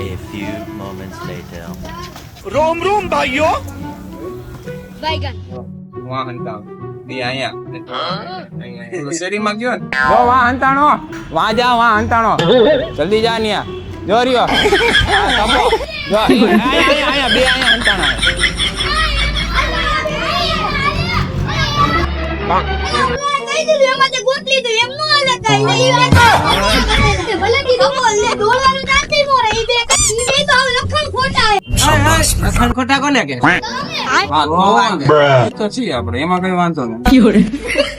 A few moments later. रोम रोम भाइयों વાહ હંતાણો દી અહીંયા શેરીમાં ગયો ને જો વાહ હંતાણો વાહ જા વાહ હંતાણો જલ્દી જા નિયા જો રહ્યો તપો જો અહીંયા બે અહીંયા હંતાણા ખોટા કોને કે તો છીએ આપણે એમાં કઈ વાંધો નહીં